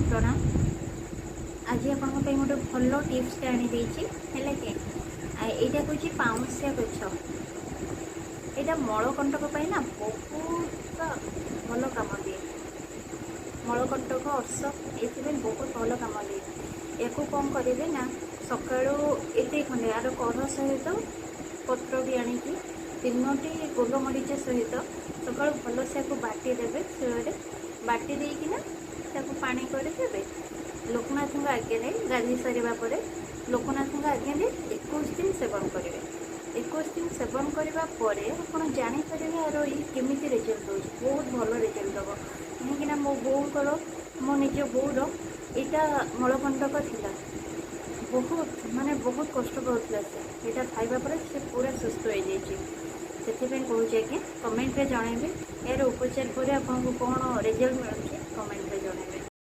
प्रणाम। आज आपण गोटे भल टिप्सटे आनी देछि हेले के एटा कहछि पाउंसिया गछ। एटा मलकंटक ना बहुत भल काम दिए। मलकंटक अर्ष ये बहुत भल काम दिए। या कौन करेंगे ना सकाळु एते खंडे यार कर सहित पत्र भी आणिकी 3टी गोलमरीच सहित सकाळु भल से बाटी देवे। शिଳରେ बाटी देकिना पानी करदे। लोकनाथ आगे गाधी सारा पर लोकनाथ आगे 21 दिन सेवन करेंगे। 21 दिन सेवन करने पर आप जापर यार ये केमी रिजल्ट हो बहुत भल रिजल्ट दब। कहीं मो बोर मो निज बोर यहाँ मलकंटक थिला बहुत माने बहुत कष्ट पाला से यहाँ खाइबा पर से पूरा सुस्थ हो जाए। से कहे कि कमेंट रे जनइबे यार उपचार पर आपको कौन रिजल्ट मिलूँ कमेंट रे जनइबे।